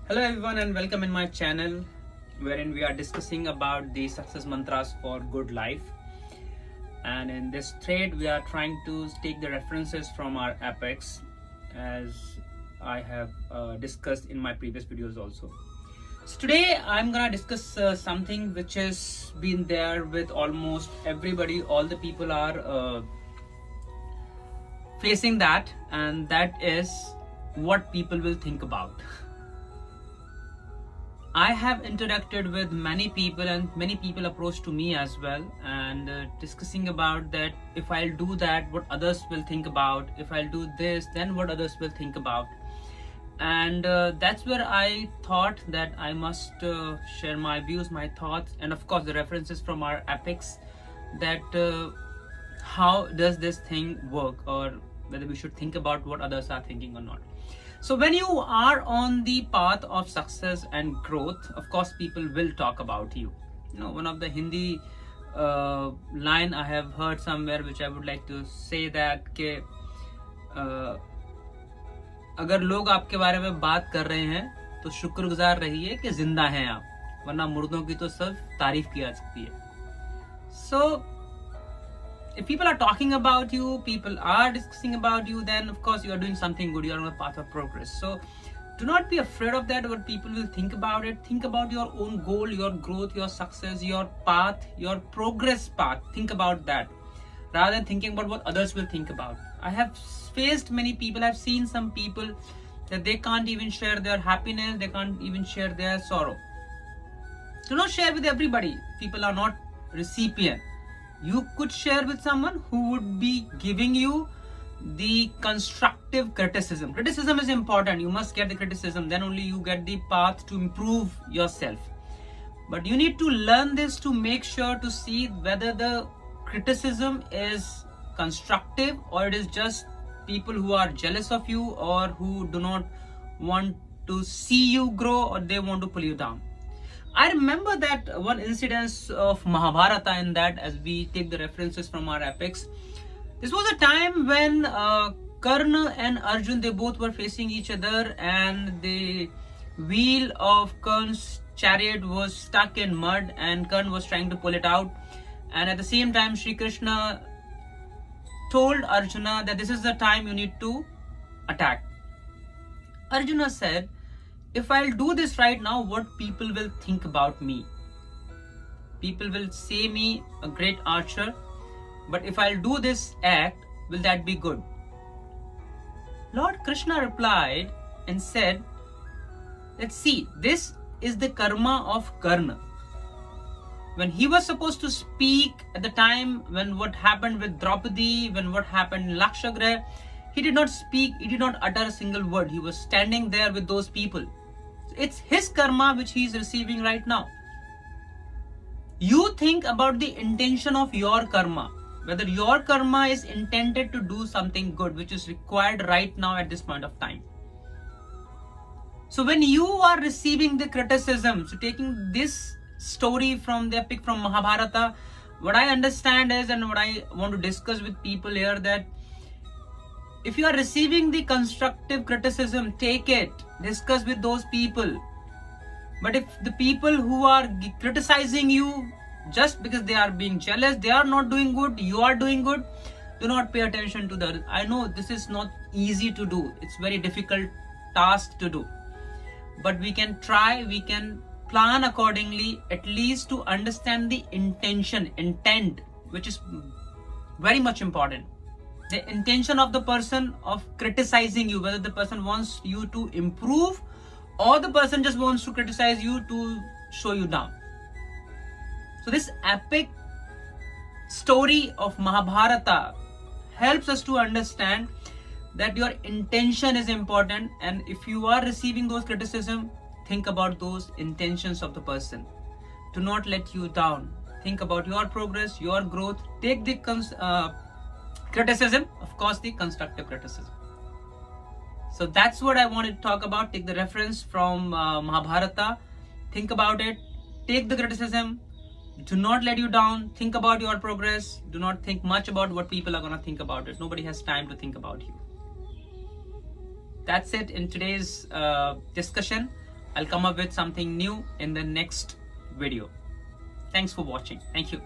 Hello everyone and welcome in my channel wherein we are discussing about the success mantras for good life. And in this thread we are trying to take the references from our Apex as I have discussed in my previous videos also. So today I'm gonna discuss something which has been there with almost everybody. All the people are facing that, and that is what people will think about. I have interacted with many people and many people approach to me as well, and discussing about that if I'll do that, what others will think about. If I'll do this, then what others will think about. And that's where I thought that I must share my views, my thoughts, and of course the references from our Apex, that how does this thing work, or whether we should think about what others are thinking or not. So when you are on the path of success and growth, of course people will talk about you. You know, one of the Hindi line I have heard somewhere, which I would like to say that के अगर लोग आपके बारे में बात कर रहे हैं तो शुक्रगुजार रहिए कि जिंदा हैं आप, वरना मुर्दों की तो सब तारीफ की जा सकती है. So if people are talking about you, people are discussing about you, then of course you are doing something good, you are on a path of progress. So do not be afraid of that, what people will think about it. Think about your own goal, your growth, your success, your path, your progress path. Think about that rather than thinking about what others will think about. I have faced many people, I've seen some people that they can't even share their happiness, they can't even share their sorrow. Do not share with everybody. People are not recipient. You could share with someone who would be giving you the constructive criticism. Criticism is important. You must get the criticism. Then only you get the path to improve yourself. But you need to learn this to make sure to see whether the criticism is constructive or it is just people who are jealous of you or who do not want to see you grow or they want to pull you down. I remember that one incident of Mahabharata in that, as we take the references from our Apex. This was a time when Karna and Arjun, they both were facing each other, and the wheel of Karna's chariot was stuck in mud and Karna was trying to pull it out. And at the same time, Shri Krishna told Arjuna that this is the time you need to attack. Arjuna said, if I'll do this right now, what people will think about me? People will say me a great archer, but if I'll do this act, will that be good? Lord Krishna replied and said, let's see, this is the karma of Karna. When he was supposed to speak at the time when what happened with Draupadi, when what happened in Lakshagriha, he did not speak, he did not utter a single word. He was standing there with those people. It's his karma which he is receiving right now. You think about the intention of your karma, whether your karma is intended to do something good which is required right now at this point of time. So when you are receiving the criticism, so taking this story from the epic from Mahabharata, what I understand is, and what I want to discuss with people here, that if you are receiving the constructive criticism, take it, discuss with those people. But if the people who are criticizing you just because they are being jealous, they are not doing good, you are doing good, do not pay attention to that. I know this is not easy to do. It's very difficult task to do. But we can try, we can plan accordingly, at least to understand the intent, which is very much important. The intention of the person of criticizing you, whether the person wants you to improve or the person just wants to criticize you to show you down. So this epic story of Mahabharata helps us to understand that your intention is important, and if you are receiving those criticism, think about those intentions of the person. Do not let you down. Think about your progress, your growth. Take the criticism, of course the constructive criticism. So that's what I wanted to talk about. Take the reference from Mahabharata, think about it, take the criticism, do not let you down, think about your progress, do not think much about what people are going to think about it. Nobody has time to think about you. That's it in today's discussion. I'll come up with something new in the next video. Thanks for watching. Thank you.